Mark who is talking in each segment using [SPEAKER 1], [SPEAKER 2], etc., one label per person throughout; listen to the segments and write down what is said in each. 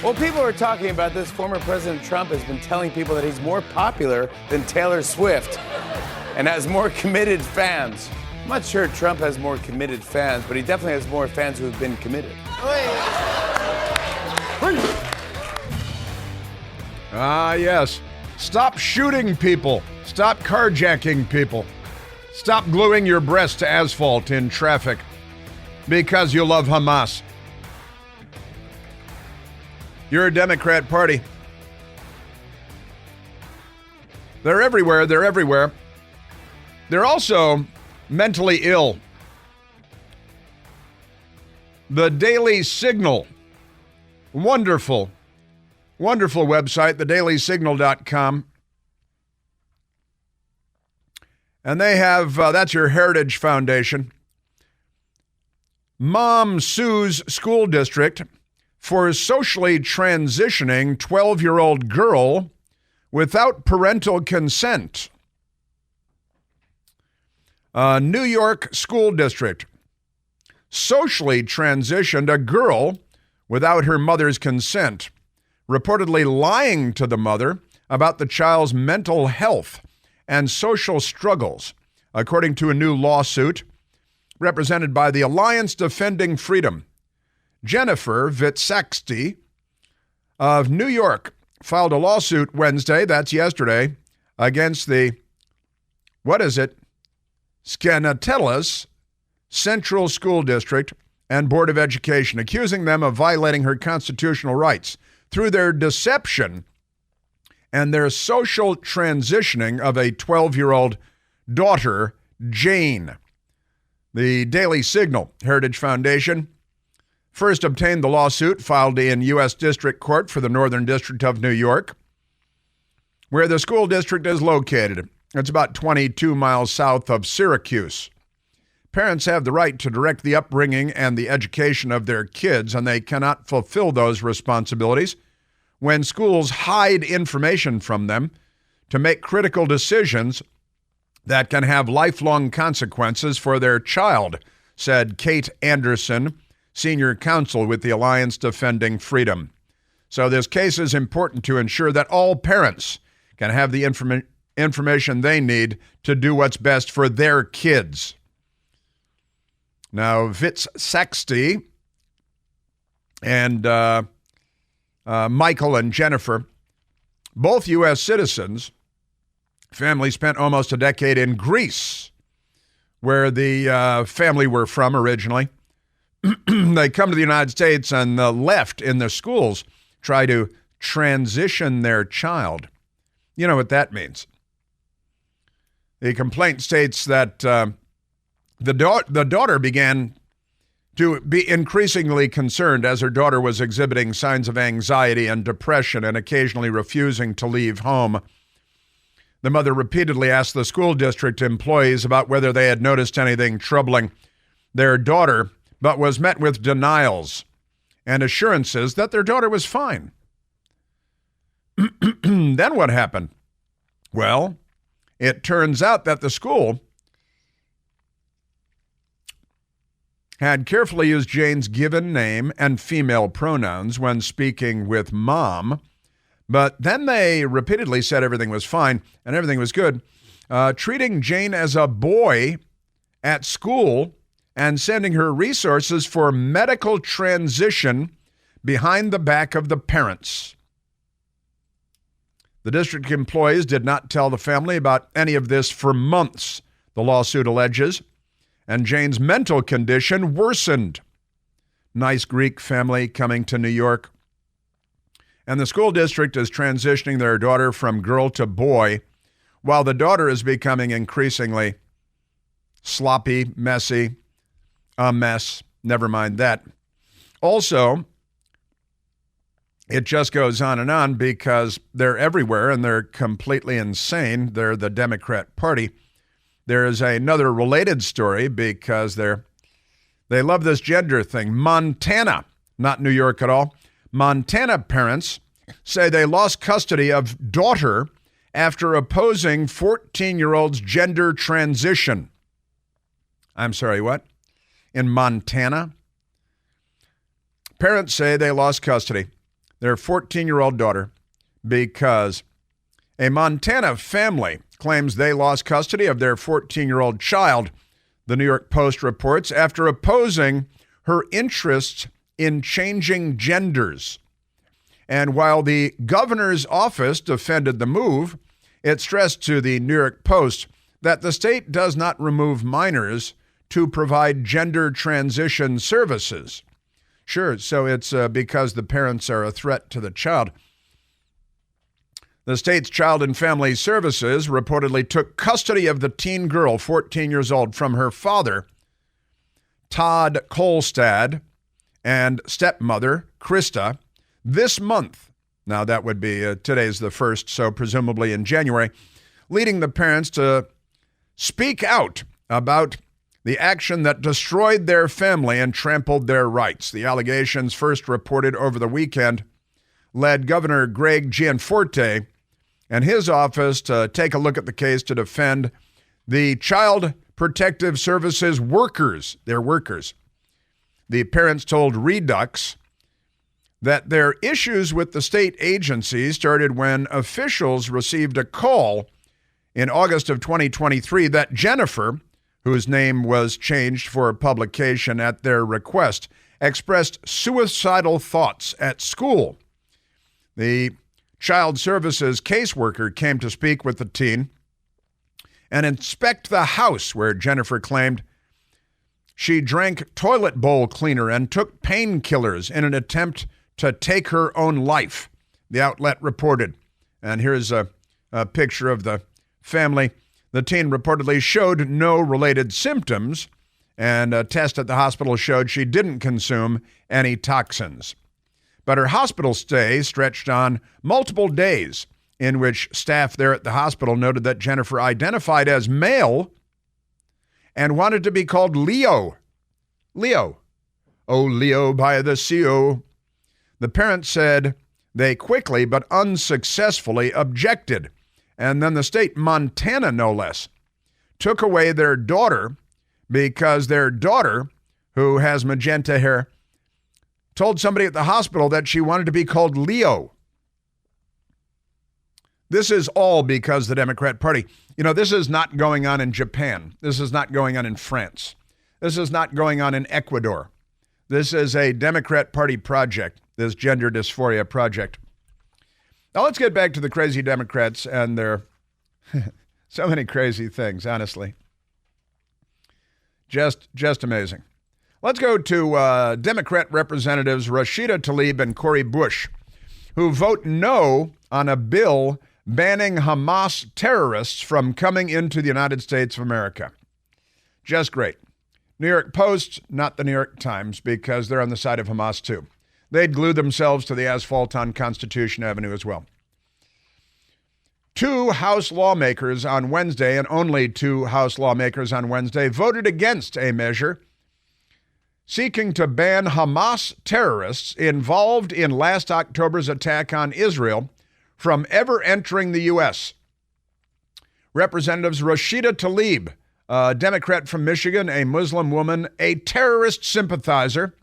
[SPEAKER 1] Well, people are talking about this. Former President Trump has been telling people that he's more popular than Taylor Swift and has more committed fans. I'm not sure Trump has more committed fans, but he definitely has more fans who have been committed.
[SPEAKER 2] Yes. Stop shooting people. Stop carjacking people. Stop gluing your breast to asphalt in traffic because you love Hamas. You're a Democrat Party. They're everywhere. They're everywhere. They're also mentally ill. The Daily Signal. Wonderful, wonderful website, thedailysignal.com. And they have, that's your Heritage Foundation. Mom sues school district for socially transitioning 12-year-old girl without parental consent. New York school district socially transitioned a girl without her mother's consent, reportedly lying to the mother about the child's mental health and social struggles, according to a new lawsuit represented by the Alliance Defending Freedom. Jennifer Vitsaksty of New York filed a lawsuit Wednesday, that's yesterday, against the, Skanatellas Central School District and Board of Education, accusing them of violating her constitutional rights through their deception and their social transitioning of a 12-year-old daughter, Jane. The Daily Signal Heritage Foundation first obtained the lawsuit filed in U.S. District Court for the Northern District of New York, where the school district is located. It's about 22 miles south of Syracuse. Parents have the right to direct the upbringing and the education of their kids, and they cannot fulfill those responsibilities when schools hide information from them to make critical decisions that can have lifelong consequences for their child, said Kate Anderson, senior counsel with the Alliance Defending Freedom. So this case is important to ensure that all parents can have the information they need to do what's best for their kids. Now, Vitsaksty and Michael and Jennifer, both U.S. citizens, family spent almost a decade in Greece, where the family were from originally. They come to the United States, and the left in their schools try to transition their child. You know what that means. The complaint states that the daughter began to be increasingly concerned as her daughter was exhibiting signs of anxiety and depression and occasionally refusing to leave home. The mother repeatedly asked the school district employees about whether they had noticed anything troubling their daughter, but was met with denials and assurances that their daughter was fine. Then what happened? Well, it turns out that the school had carefully used Jane's given name and female pronouns when speaking with mom, but then they repeatedly said everything was fine and everything was good, treating Jane as a boy at school and sending her resources for medical transition behind the back of the parents. The district employees did not tell the family about any of this for months, the lawsuit alleges, and Jane's mental condition worsened. Nice Greek family coming to New York. And the school district is transitioning their daughter from girl to boy, while the daughter is becoming increasingly sloppy, messy, a mess. Never mind that. Also, it just goes on because they're everywhere and they're completely insane. They're the Democrat Party. There is another related story because they love this gender thing. Montana, not New York at all. Montana parents say they lost custody of daughter after opposing 14-year-old's gender transition. I'm sorry, what? In Montana? Parents say they lost custody. their 14-year-old daughter because a Montana family claims they lost custody of their 14-year-old child, the New York Post reports, after opposing her interests in changing genders. And while the governor's office defended the move, it stressed to the New York Post that the state does not remove minors to provide gender transition services. Sure, so it's because the parents are a threat to the child. The state's Child and Family Services reportedly took custody of the teen girl, 14 years old, from her father, Todd Kolstad, and stepmother, Krista, this month. Now, that would be, today's the 1st, so presumably in January, leading the parents to speak out about the action that destroyed their family and trampled their rights. The allegations, first reported over the weekend, led Governor Greg Gianforte and his office to take a look at the case to defend the Child Protective Services workers, their workers. The parents told Redux that their issues with the state agency started when officials received a call in August of 2023 that Jennifer, whose name was changed for publication at their request, expressed suicidal thoughts at school. The Child Services caseworker came to speak with the teen and inspect the house where Jennifer claimed she drank toilet bowl cleaner and took painkillers in an attempt to take her own life, the outlet reported. And here's a picture of the family. The teen reportedly showed no related symptoms, and a test at the hospital showed she didn't consume any toxins. But her hospital stay stretched on multiple days, in which staff there at the hospital noted that Jennifer identified as male and wanted to be called Leo. Leo. Oh, Leo by the CO. The parents said they quickly but unsuccessfully objected. And then the state, Montana no less, took away their daughter because their daughter, who has magenta hair, told somebody at the hospital that she wanted to be called Leo. This is all because the Democrat Party. You know, this is not going on in Japan. This is not going on in France. This is not going on in Ecuador. This is a Democrat Party project, this gender dysphoria project. Now let's get back to the crazy Democrats and their so many crazy things, honestly. Just amazing. Let's go to Democrat Representatives Rashida Tlaib and Cori Bush, who vote no on a bill banning Hamas terrorists from coming into the United States of America. Just great. New York Post, not the New York Times, because they're on the side of Hamas too. They'd glue themselves to the asphalt on Constitution Avenue as well. 2 House lawmakers on Wednesday, and only 2 House lawmakers on Wednesday, voted against a measure seeking to ban Hamas terrorists involved in last October's attack on Israel from ever entering the U.S. Representatives Rashida Tlaib, a Democrat from Michigan, a Muslim woman, a terrorist sympathizer,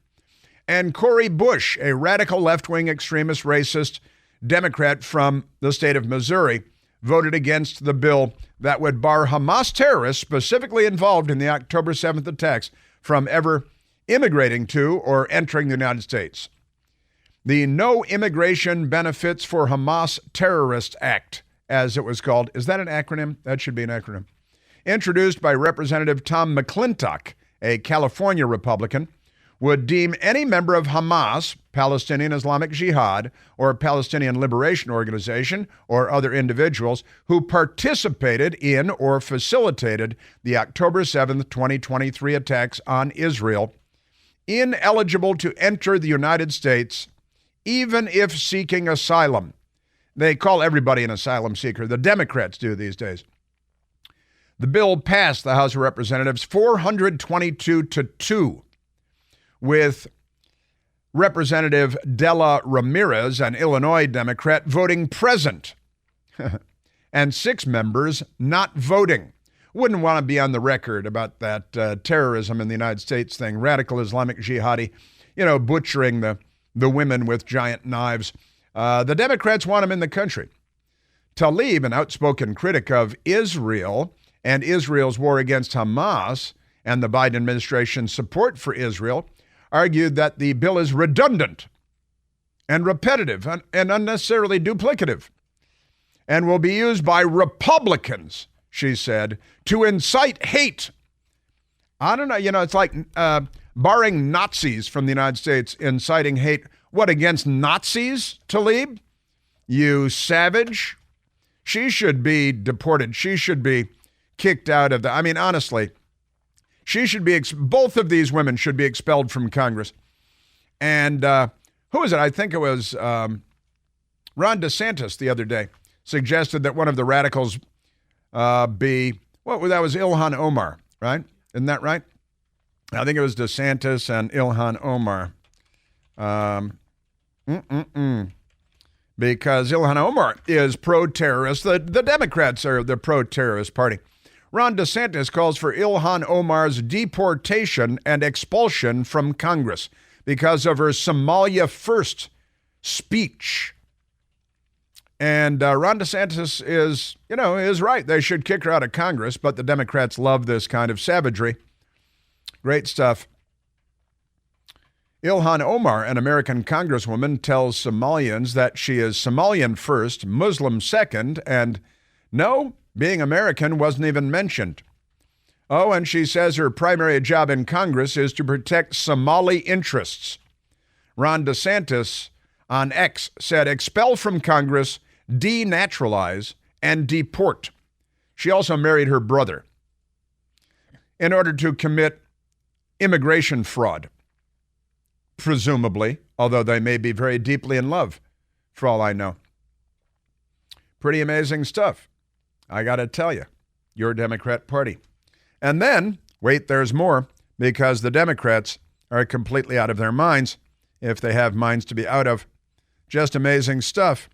[SPEAKER 2] and Cori Bush, a radical left-wing extremist racist Democrat from the state of Missouri, voted against the bill that would bar Hamas terrorists specifically involved in the October 7th attacks from ever immigrating to or entering the United States. The No Immigration Benefits for Hamas Terrorist Act, as it was called. Is that an acronym? That should be an acronym. Introduced by Representative Tom McClintock, a California Republican, would deem any member of Hamas, Palestinian Islamic Jihad, or Palestinian Liberation Organization, or other individuals who participated in or facilitated the October 7th, 2023 attacks on Israel, ineligible to enter the United States, even if seeking asylum. They call everybody an asylum seeker. The Democrats do these days. The bill passed the House of Representatives 422-2, with Representative Della Ramirez, an Illinois Democrat, voting present, and 6 members not voting. Wouldn't want to be on the record about that terrorism in the United States thing, radical Islamic jihadi, butchering the the women with giant knives. The Democrats want them in the country. Tlaib, an outspoken critic of Israel and Israel's war against Hamas and the Biden administration's support for Israel, argued that the bill is redundant and repetitive and unnecessarily duplicative and will be used by Republicans, she said, to incite hate. I don't know, it's like barring Nazis from the United States, inciting hate. What, against Nazis, Tlaib? You savage. She should be deported. She should be kicked out of honestly, she should be, both of these women should be expelled from Congress. And who was it? I think it was Ron DeSantis the other day suggested that one of the radicals that was Ilhan Omar, right? Isn't that right? I think it was DeSantis and Ilhan Omar. Because Ilhan Omar is pro-terrorist. The Democrats are the pro-terrorist party. Ron DeSantis calls for Ilhan Omar's deportation and expulsion from Congress because of her Somalia First speech. And Ron DeSantis is right. They should kick her out of Congress, but the Democrats love this kind of savagery. Great stuff. Ilhan Omar, an American congresswoman, tells Somalians that she is Somalian first, Muslim second, and no, being American wasn't even mentioned. Oh, and she says her primary job in Congress is to protect Somali interests. Ron DeSantis on X said, expel from Congress, denaturalize, and deport. She also married her brother in order to commit immigration fraud. Presumably, although they may be very deeply in love, for all I know. Pretty amazing stuff, I got to tell you, your Democrat Party. And then, wait, there's more, because the Democrats are completely out of their minds, if they have minds to be out of. Just amazing stuff.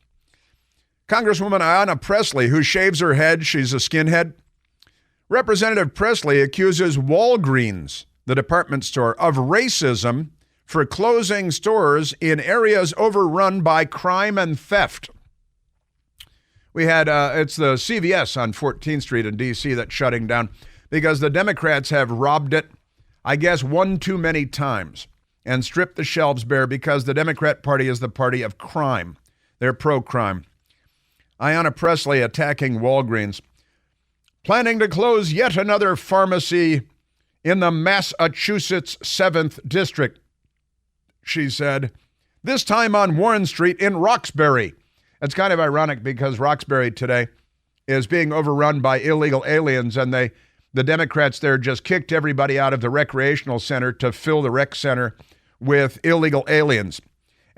[SPEAKER 2] Congresswoman Ayanna Pressley, who shaves her head, she's a skinhead. Representative Pressley accuses Walgreens, the department store, of racism for closing stores in areas overrun by crime and theft. We had, it's the CVS on 14th Street in D.C. that's shutting down because the Democrats have robbed it, I guess, one too many times and stripped the shelves bare because the Democrat Party is the party of crime. They're pro-crime. Ayanna Pressley attacking Walgreens, planning to close yet another pharmacy in the Massachusetts 7th District. She said, this time on Warren Street in Roxbury. It's kind of ironic because Roxbury today is being overrun by illegal aliens, and the Democrats there just kicked everybody out of the recreational center to fill the rec center with illegal aliens.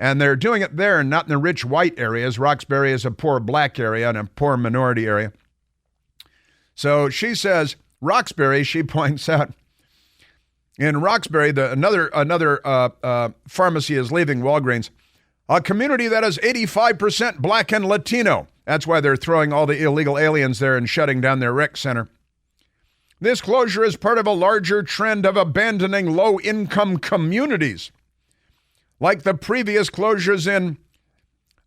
[SPEAKER 2] And they're doing it there, not in the rich white areas. Roxbury is a poor black area and a poor minority area. So she says, Roxbury, she points out, in Roxbury, another pharmacy is leaving Walgreens, a community that is 85% black and Latino. That's why they're throwing all the illegal aliens there and shutting down their rec center. This closure is part of a larger trend of abandoning low-income communities, like the previous closures in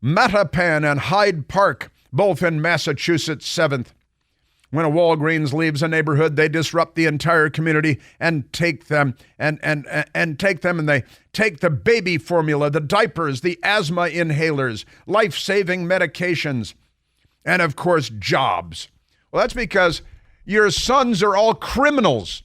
[SPEAKER 2] Mattapan and Hyde Park, both in Massachusetts 7th. When a Walgreens leaves a neighborhood, they disrupt the entire community and take them and they take the baby formula, the diapers, the asthma inhalers, life-saving medications, and of course, jobs. Well, that's because your sons are all criminals.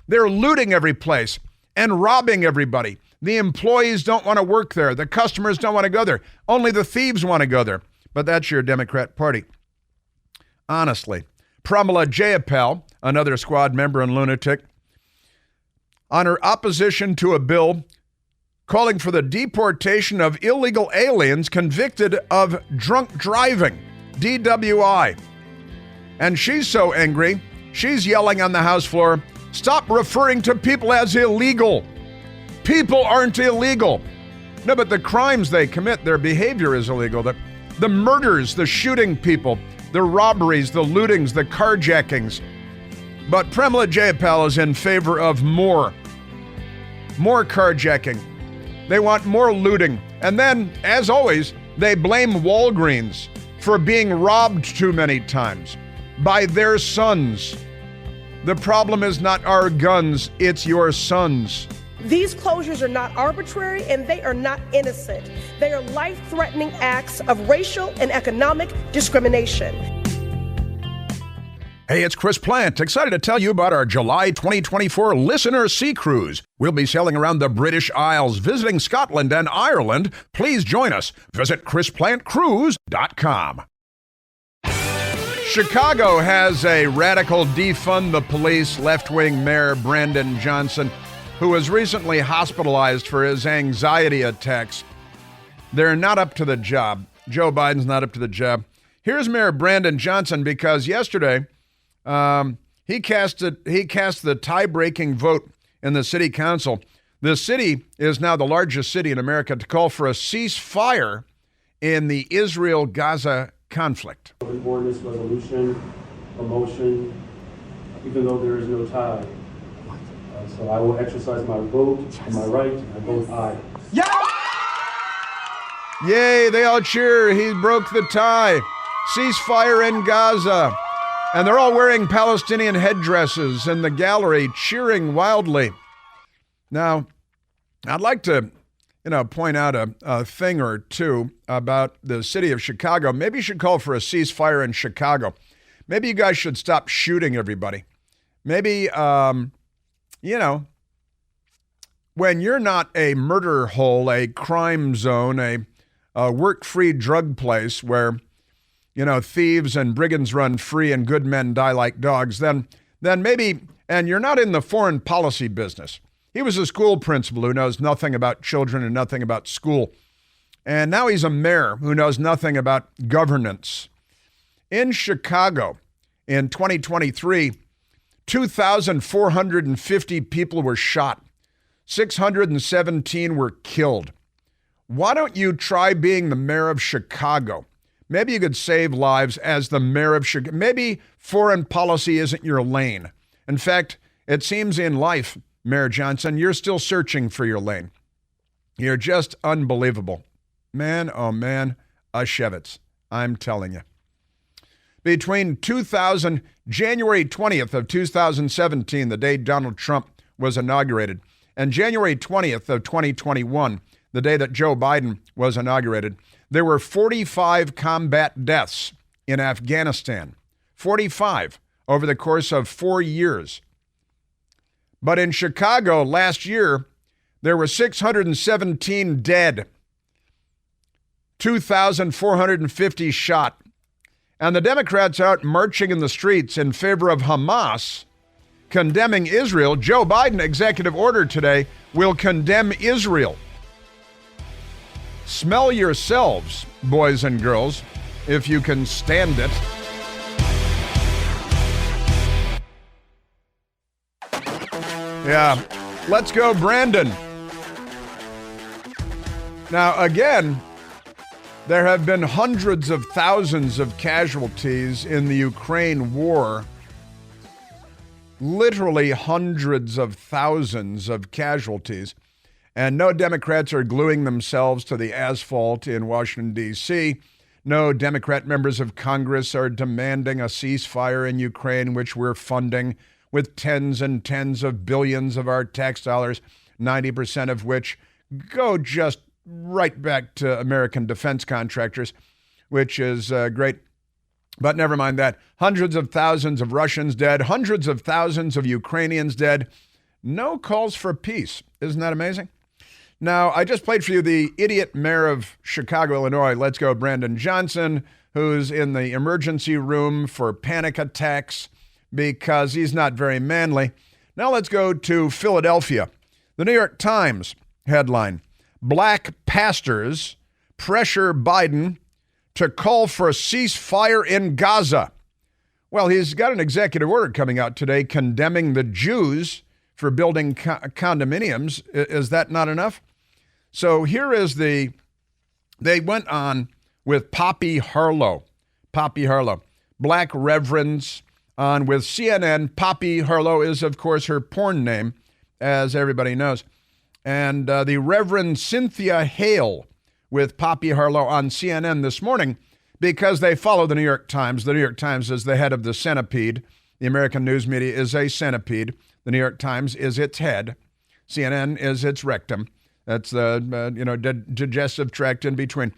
[SPEAKER 2] They're looting every place and robbing everybody. The employees don't want to work there. The customers don't want to go there. Only the thieves want to go there. But that's your Democrat Party. Honestly. Pramila Jayapal, another squad member and lunatic, on her opposition to a bill calling for the deportation of illegal aliens convicted of drunk driving, DWI. And she's so angry, she's yelling on the House floor, stop referring to people as illegal. People aren't illegal. No, but the crimes they commit, their behavior is illegal. The murders, the shooting people, the robberies, the lootings, the carjackings. But Pramila Jayapal is in favor of more carjacking, They want more looting. And then, as always, they blame Walgreens for being robbed too many times by their sons. The problem is not our guns, it's your sons.
[SPEAKER 3] These closures are not arbitrary and they are not innocent. They are life-threatening acts of racial and economic discrimination.
[SPEAKER 2] Hey, it's Chris Plant, excited to tell you about our July 2024 Listener Sea Cruise. We'll be sailing around the British Isles, visiting Scotland and Ireland. Please join us. Visit ChrisPlantCruise.com. Chicago has a radical defund the police left-wing mayor, Brandon Johnson, who was recently hospitalized for his anxiety attacks. They're not up to the job. Joe Biden's not up to the job. Here's Mayor Brandon Johnson, because yesterday he cast the tie-breaking vote in the city council. The city is now the largest city in America to call for a ceasefire in the Israel-Gaza conflict.
[SPEAKER 4] For this resolution, a motion, even though there is no tie. So I will exercise my vote and my right. I vote aye.
[SPEAKER 2] Yay, they all cheer. He broke the tie. Ceasefire in Gaza. And they're all wearing Palestinian headdresses in the gallery, cheering wildly. Now, I'd like to, point out a thing or two about the city of Chicago. Maybe you should call for a ceasefire in Chicago. Maybe you guys should stop shooting everybody. Maybe, when you're not a murder hole, a crime zone, a work-free drug place where, thieves and brigands run free and good men die like dogs, then maybe, and you're not in the foreign policy business. He was a school principal who knows nothing about children and nothing about school. And now he's a mayor who knows nothing about governance. In Chicago, in 2023, 2,450 people were shot. 617 were killed. Why don't you try being the mayor of Chicago? Maybe you could save lives as the mayor of Chicago. Maybe foreign policy isn't your lane. In fact, it seems in life, Mayor Johnson, you're still searching for your lane. You're just unbelievable. Man, oh man, a Shevitz. I'm telling you. Between January 20th of 2017, the day Donald Trump was inaugurated, and January 20th of 2021, the day that Joe Biden was inaugurated, there were 45 combat deaths in Afghanistan. 45 over the course of 4 years. But in Chicago last year, there were 617 dead, 2,450 shot. And the Democrats out marching in the streets in favor of Hamas, condemning Israel. Joe Biden, executive order today, will condemn Israel. Smell yourselves, boys and girls, if you can stand it. Yeah, let's go, Brandon. Now, again, there have been hundreds of thousands of casualties in the Ukraine war. Literally hundreds of thousands of casualties. And no Democrats are gluing themselves to the asphalt in Washington, D.C. No Democrat members of Congress are demanding a ceasefire in Ukraine, which we're funding with tens and tens of billions of our tax dollars, 90% of which go just right back to American defense contractors, which is great. But never mind that. Hundreds of thousands of Russians dead, hundreds of thousands of Ukrainians dead. No calls for peace. Isn't that amazing? Now, I just played for you the idiot mayor of Chicago, Illinois, let's go, Brandon Johnson, who's in the emergency room for panic attacks because he's not very manly. Now let's go to Philadelphia. The New York Times headline, Black pastors pressure Biden to call for a ceasefire in Gaza. Well, he's got an executive order coming out today condemning the Jews for building condominiums. Is that not enough? So here is they went on with Poppy Harlow, Black reverends, on with CNN. Poppy Harlow is, of course, her porn name, as everybody knows. And the Reverend Cynthia Hale with Poppy Harlow on CNN this morning because they follow the New York Times. The New York Times is the head of the centipede. The American news media is a centipede. The New York Times is its head. CNN is its rectum. That's the digestive tract in between.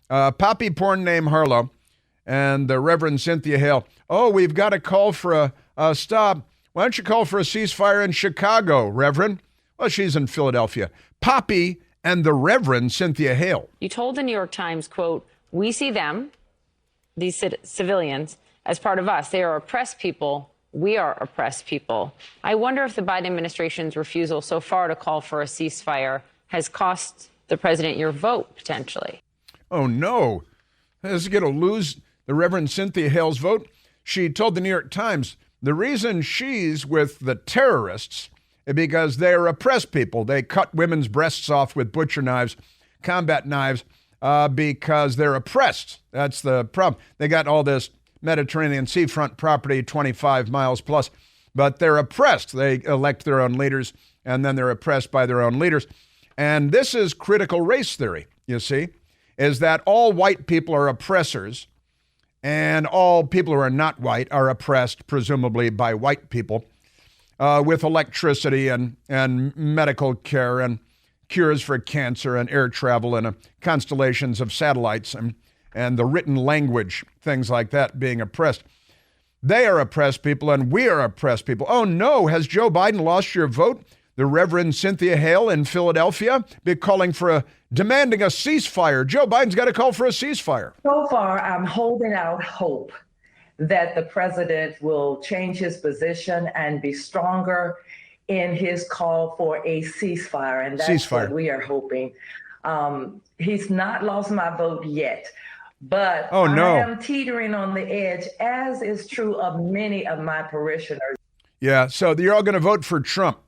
[SPEAKER 2] Poppy porn name Harlow and the Reverend Cynthia Hale. Oh, we've got a call for a stop. Why don't you call for a ceasefire in Chicago, Reverend? Well, she's in Philadelphia. Poppy and the Reverend Cynthia Hale.
[SPEAKER 5] You told the New York Times, quote, "We see them, these civilians, as part of us. They are oppressed people. We are oppressed people." I wonder if the Biden administration's refusal so far to call for a ceasefire has cost the president your vote, potentially.
[SPEAKER 2] Oh, no. Is he going to lose the Reverend Cynthia Hale's vote? She told the New York Times the reason she's with the terrorists is because they're oppressed people. They cut women's breasts off with butcher knives, combat knives, because they're oppressed. That's the problem. They got all this Mediterranean seafront property, 25 miles plus, but they're oppressed. They elect their own leaders, and then they're oppressed by their own leaders. And this is critical race theory, you see, is that all white people are oppressors, and all people who are not white are oppressed, presumably by white people, with electricity and medical care and cures for cancer and air travel and constellations of satellites and the written language, things like that, being oppressed. They are oppressed people, and we are oppressed people. Oh, no. Has Joe Biden lost your vote? The Reverend Cynthia Hale in Philadelphia be calling for demanding a ceasefire. Joe Biden's got to call for a ceasefire.
[SPEAKER 6] So far, I'm holding out hope that the president will change his position and be stronger in his call for a ceasefire. And that's what we are hoping. He's not lost my vote yet. But I am teetering on the edge, as is true of many of my parishioners.
[SPEAKER 2] Yeah, so you're all going to vote for Trump,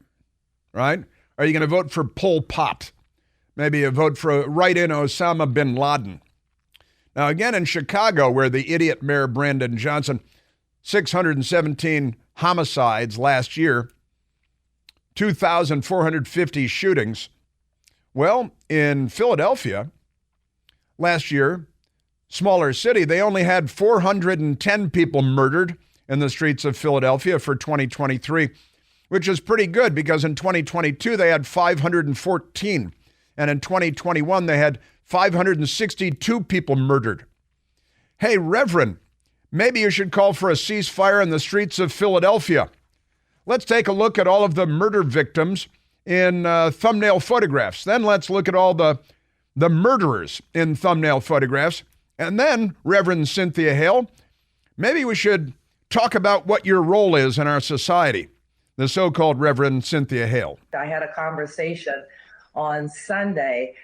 [SPEAKER 2] right? Are you going to vote for Pol Pot? Maybe a vote for write-in Osama bin Laden. Now, again, in Chicago, where the idiot Mayor Brandon Johnson, 617 homicides last year, 2,450 shootings. Well, in Philadelphia, last year, smaller city, they only had 410 people murdered in the streets of Philadelphia for 2023, which is pretty good because in 2022 they had 514. And in 2021 they had 562 people murdered. Hey, Reverend, maybe you should call for a ceasefire in the streets of Philadelphia. Let's take a look at all of the murder victims in thumbnail photographs. Then let's look at all the murderers in thumbnail photographs. And then, Reverend Cynthia Hale, maybe we should talk about what your role is in our society, the so-called Reverend Cynthia Hale.
[SPEAKER 6] I had a conversation on Sunday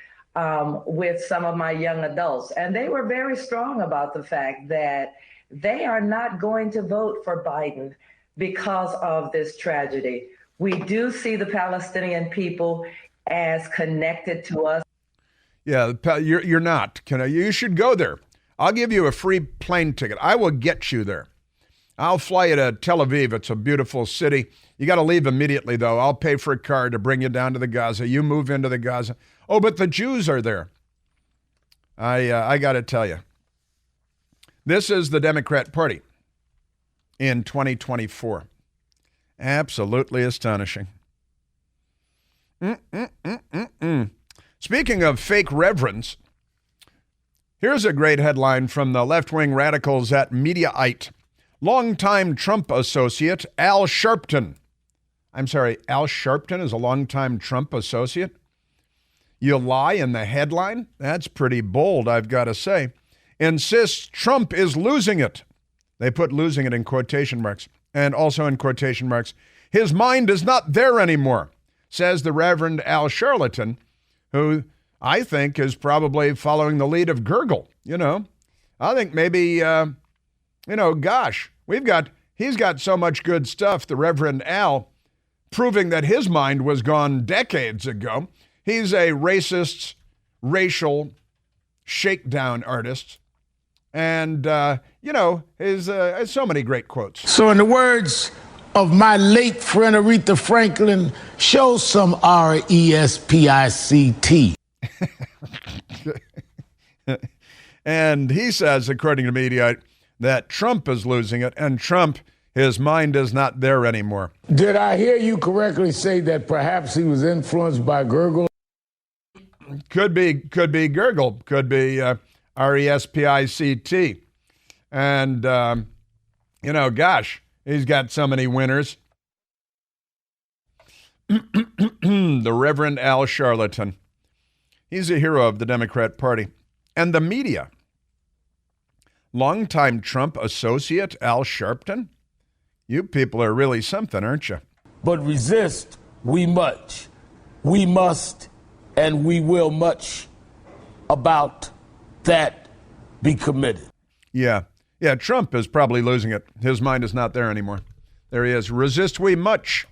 [SPEAKER 6] with some of my young adults, and they were very strong about the fact that they are not going to vote for Biden because of this tragedy. We do see the Palestinian people as connected to us.
[SPEAKER 2] Yeah, you're not. You should go there. I'll give you a free plane ticket. I will get you there. I'll fly you to Tel Aviv. It's a beautiful city. You got to leave immediately, though. I'll pay for a car to bring you down to the Gaza. You move into the Gaza. Oh, but the Jews are there. I got to tell you. This is the Democrat Party in 2024. Absolutely astonishing. Speaking of fake reverends, here's a great headline from the left-wing radicals at Mediaite. Longtime Trump associate Al Sharpton. I'm sorry, Al Sharpton is a longtime Trump associate? You lie in the headline? That's pretty bold, I've got to say. Insists Trump is losing it. They put losing it in quotation marks. And also in quotation marks, his mind is not there anymore, says the Reverend Al Sharpton, who I think is probably following the lead of Gurgle. I think maybe, he's got so much good stuff, the Reverend Al, proving that his mind was gone decades ago. He's a racist, racial shakedown artist. And, has so many great quotes.
[SPEAKER 7] So in the words of my late friend Aretha Franklin, show some R-E-S-P-I-C-T.
[SPEAKER 2] And he says, according to Mediaite, that Trump is losing it, and Trump, his mind is not there anymore.
[SPEAKER 7] Did I hear you correctly say that perhaps he was influenced by Gurgle?
[SPEAKER 2] Could be Gurgle, could be R-E-S-P-I-C-T. And, gosh, he's got so many winners. The Reverend Al Sharpton. He's a hero of the Democrat Party. And the media. Longtime Trump associate Al Sharpton? You people are really something, aren't you?
[SPEAKER 7] But resist we much. We must and we will much about that be committed.
[SPEAKER 2] Yeah, Trump is probably losing it. His mind is not there anymore. There he is. Resist we much.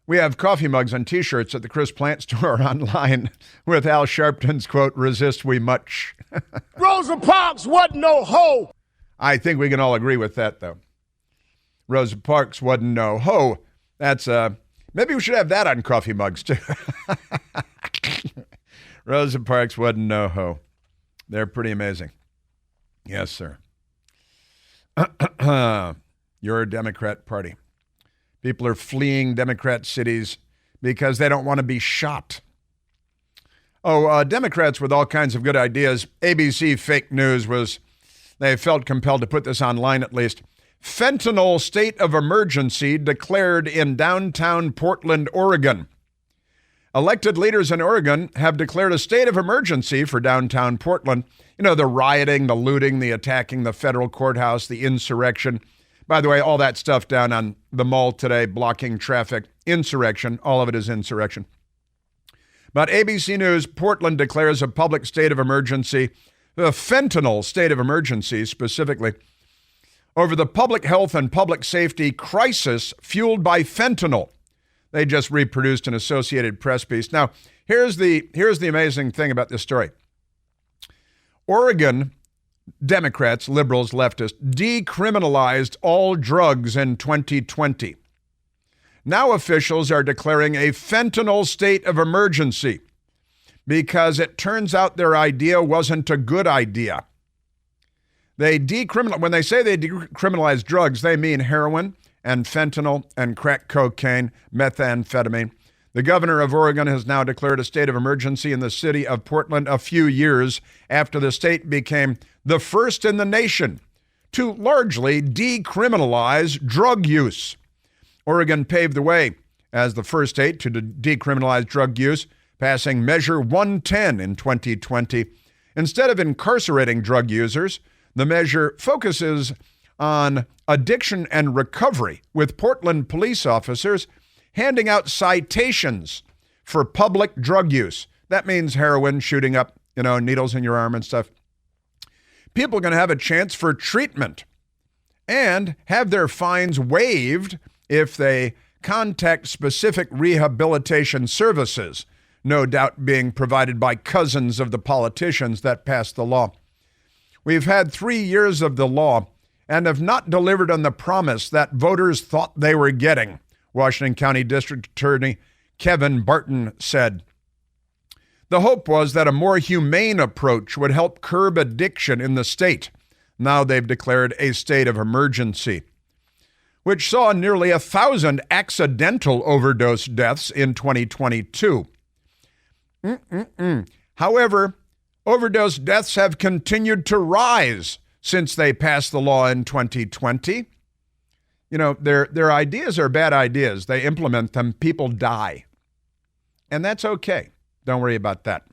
[SPEAKER 2] We have coffee mugs and T-shirts at the Chris Plant store online with Al Sharpton's quote, resist we much.
[SPEAKER 7] Rosa Parks wasn't no hoe.
[SPEAKER 2] I think we can all agree with that, though. Rosa Parks wasn't no hoe. That's, maybe we should have that on coffee mugs, too. Rosa Parks wasn't no hoe. They're pretty amazing. Yes, sir. Your Democrat Party. People are fleeing Democrat cities because they don't want to be shot. Democrats with all kinds of good ideas. ABC fake news they felt compelled to put this online at least. Fentanyl state of emergency declared in downtown Portland, Oregon. Elected leaders in Oregon have declared a state of emergency for downtown Portland. You know, the rioting, the looting, the attacking the federal courthouse, the insurrection. By the way, all that stuff down on the mall today, blocking traffic, insurrection, all of it is insurrection. But ABC News, Portland declares a public state of emergency, the fentanyl state of emergency specifically, over the public health and public safety crisis fueled by fentanyl. They just reproduced an Associated Press piece. Now, here's the amazing thing about this story. Oregon Democrats, liberals, leftists, decriminalized all drugs in 2020. Now officials are declaring a fentanyl state of emergency because it turns out their idea wasn't a good idea. When they say they decriminalize drugs, they mean heroin and fentanyl and crack cocaine, methamphetamine. The governor of Oregon has now declared a state of emergency in the city of Portland a few years after the state became the first in the nation to largely decriminalize drug use. Oregon paved the way as the first state to decriminalize drug use, passing Measure 110 in 2020. Instead of incarcerating drug users, the measure focuses on addiction and recovery, with Portland police officers handing out citations for public drug use. That means heroin, shooting up, needles in your arm and stuff. People are going to have a chance for treatment and have their fines waived if they contact specific rehabilitation services, no doubt being provided by cousins of the politicians that passed the law. We've had 3 years of the law and have not delivered on the promise that voters thought they were getting, Washington County District Attorney Kevin Barton said. The hope was that a more humane approach would help curb addiction in the state. Now they've declared a state of emergency, which saw nearly 1,000 accidental overdose deaths in 2022. However, overdose deaths have continued to rise since they passed the law in 2020. Their ideas are bad ideas. They implement them, people die. And that's okay. Don't worry about that.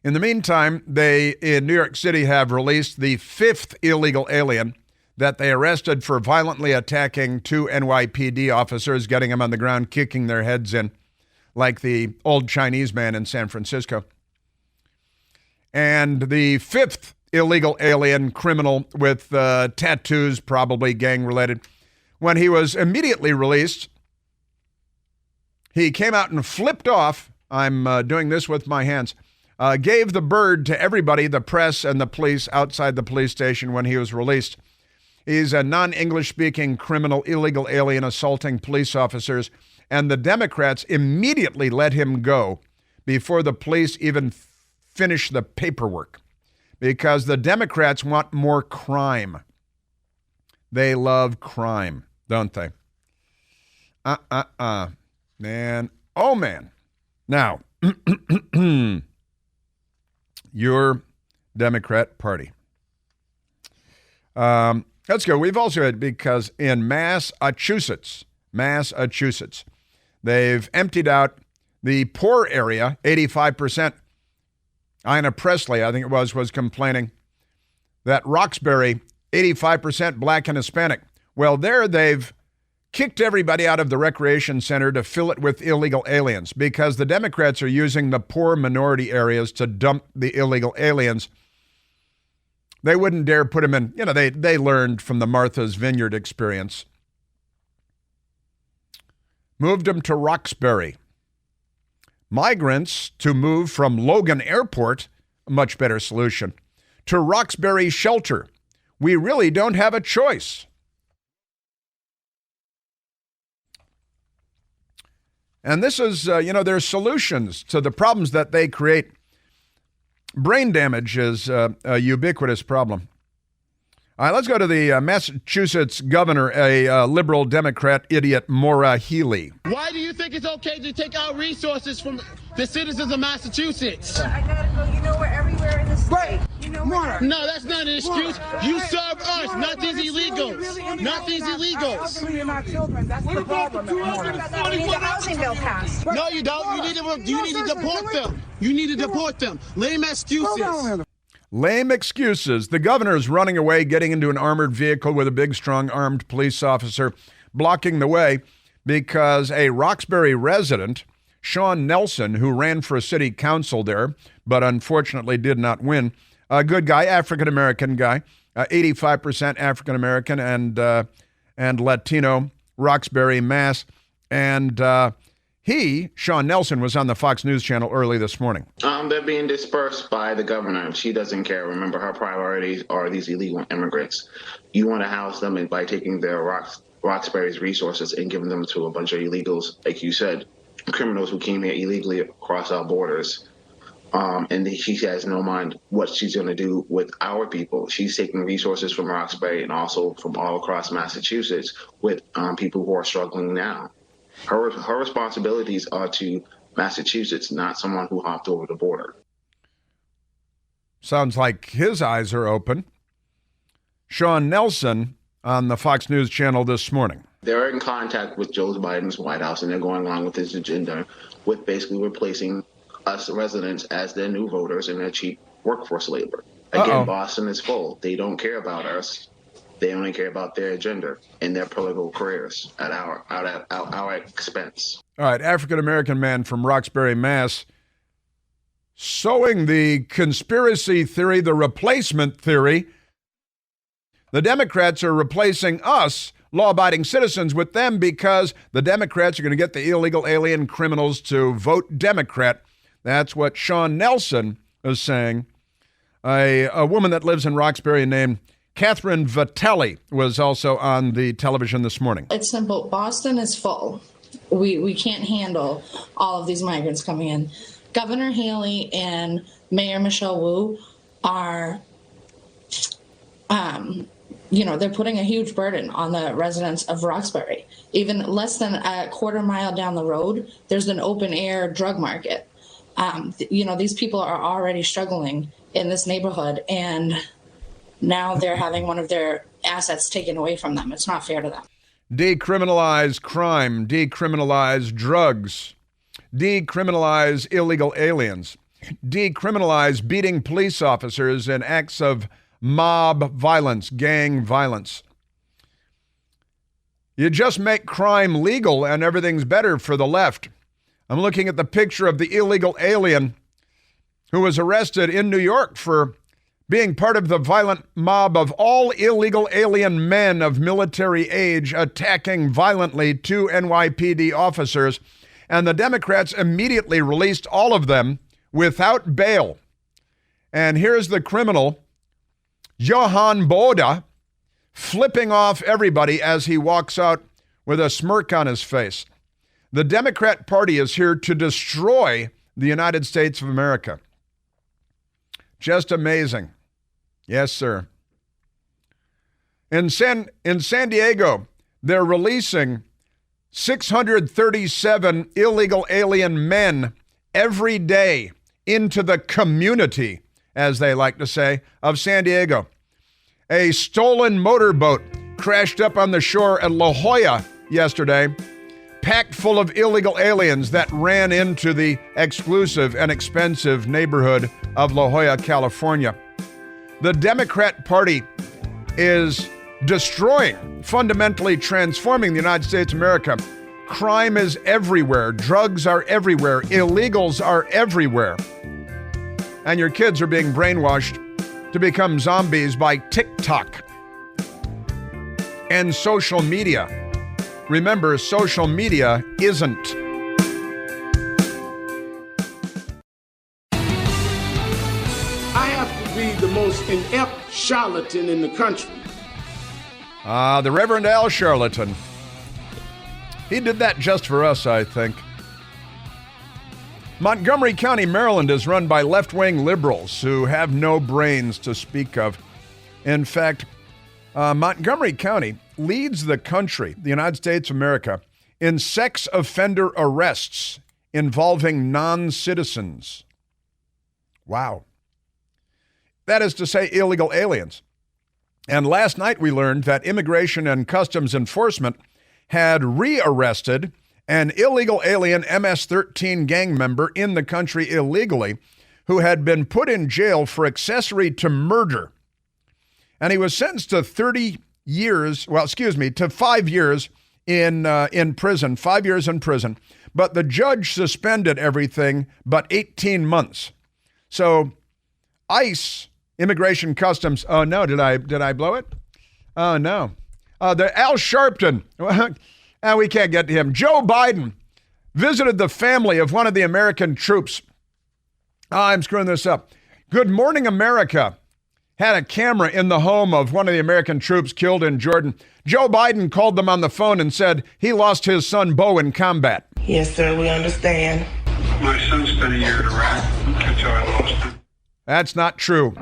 [SPEAKER 2] In the meantime, they, in New York City, have released the 5th illegal alien that they arrested for violently attacking 2 NYPD officers, getting them on the ground, kicking their heads in, like the old Chinese man in San Francisco. And the 5th illegal alien criminal with tattoos, probably gang-related, when he was immediately released, he came out and flipped off, I'm doing this with my hands, gave the bird to everybody, the press and the police outside the police station when he was released. He's a non-English speaking criminal, illegal alien assaulting police officers. And the Democrats immediately let him go before the police even finish the paperwork, because the Democrats want more crime. They love crime, don't they? Man. Oh, man. Now, your Democrat Party. Let's go. We've also had, because in Massachusetts, they've emptied out the poor area, 85%. Ina Presley, I think it was complaining that Roxbury, 85% black and Hispanic. Well, there they've kicked everybody out of the recreation center to fill it with illegal aliens, because the Democrats are using the poor minority areas to dump the illegal aliens. They wouldn't dare put them in, they learned from the Martha's Vineyard experience. Moved them to Roxbury. Migrants to move from Logan Airport, a much better solution, to Roxbury Shelter. We really don't have a choice. And this is, there's solutions to the problems that they create. Brain damage is a ubiquitous problem. All right, let's go to the Massachusetts governor, a liberal Democrat idiot, Maura Healey.
[SPEAKER 8] Why do you think it's okay to take out resources from the citizens of Massachusetts?
[SPEAKER 9] I gotta go. We're everywhere in the state.
[SPEAKER 8] Right.
[SPEAKER 9] We're
[SPEAKER 8] No, that's not an excuse. You serve us, not these illegals. Not these illegals.
[SPEAKER 9] You're not children. That's the problem. We need the housing bill passed.
[SPEAKER 8] No, you don't. You need to deport them. You need to deport them. Lame excuses.
[SPEAKER 2] Lame excuses. The governor is running away, getting into an armored vehicle with a big, strong, armed police officer blocking the way because a Roxbury resident, Sean Nelson, who ran for a city council there, but unfortunately did not win, a good guy, African-American guy, 85% African-American and Latino, Roxbury, Mass. And Sean Nelson, was on the Fox News channel early this morning.
[SPEAKER 10] They're being dispersed by the governor. She doesn't care. Remember, her priorities are these illegal immigrants. You want to house them by taking their Roxbury's resources and giving them to a bunch of illegals, like you said, criminals who came here illegally across our borders. And she has no mind what she's going to do with our people. She's taking resources from Roxbury and also from all across Massachusetts with people who are struggling now. Her responsibilities are to Massachusetts, not someone who hopped over the border.
[SPEAKER 2] Sounds like his eyes are open. Sean Nelson on the Fox News channel this morning.
[SPEAKER 10] They're in contact with Joe Biden's White House, and they're going along with his agenda with basically replacing us residents as their new voters and their cheap workforce labor. Again, Boston is full. They don't care about us. They only care about their agenda and their political careers at our expense.
[SPEAKER 2] All right, African-American man from Roxbury, Mass., sowing the conspiracy theory, the replacement theory. The Democrats are replacing us, law-abiding citizens, with them because the Democrats are going to get the illegal alien criminals to vote Democrat. That's what Sean Nelson is saying. A woman that lives in Roxbury named Catherine Vitelli was also on the television this morning.
[SPEAKER 11] It's simple. Boston is full. We can't handle all of these migrants coming in. Governor Haley and Mayor Michelle Wu are, they're putting a huge burden on the residents of Roxbury. Even less than a quarter mile down the road, there's an open air drug market. These people are already struggling in this neighborhood, and now they're having one of their assets taken away from them. It's not fair to them.
[SPEAKER 2] Decriminalize crime, decriminalize drugs, decriminalize illegal aliens, decriminalize beating police officers in acts of mob violence, gang violence. You just make crime legal and everything's better for the left. I'm looking at the picture of the illegal alien who was arrested in New York for being part of the violent mob of all illegal alien men of military age attacking violently two NYPD officers. And the Democrats immediately released all of them without bail. And here's the criminal, Johan Boda, flipping off everybody as he walks out with a smirk on his face. The Democrat Party is here to destroy the United States of America. Just amazing. Yes, sir. In San Diego, they're releasing 637 illegal alien men every day into the community, as they like to say, of San Diego. A stolen motorboat crashed up on the shore at La Jolla yesterday, packed full of illegal aliens that ran into the exclusive and expensive neighborhood of La Jolla, California. The Democrat Party is destroying, fundamentally transforming the United States of America. Crime is everywhere. Drugs are everywhere. Illegals are everywhere. And your kids are being brainwashed to become zombies by TikTok and social media. Remember, social media isn't.
[SPEAKER 7] I have to be the most inept charlatan in the country.
[SPEAKER 2] The Reverend Al Charlatan. He did that just for us, I think. Montgomery County, Maryland is run by left-wing liberals who have no brains to speak of. In fact, Montgomery County leads the country, the United States of America, in sex offender arrests involving non-citizens. Wow. That is to say, illegal aliens. And last night we learned that Immigration and Customs Enforcement had rearrested an illegal alien MS-13 gang member in the country illegally who had been put in jail for accessory to murder. And he was sentenced to 5 years in prison, 5 years in prison. But the judge suspended everything but 18 months. So ICE, Immigration Customs, oh no, did I blow it? Oh no. The Al Sharpton, we can't get to him. Joe Biden visited the family of one of the American troops. I'm screwing this up. Good Morning America had a camera in the home of one of the American troops killed in Jordan. Joe Biden called them on the phone and said he lost his son Bo in combat.
[SPEAKER 12] Yes, sir, we understand.
[SPEAKER 13] My son spent a year in Iraq until I lost him.
[SPEAKER 2] That's not true.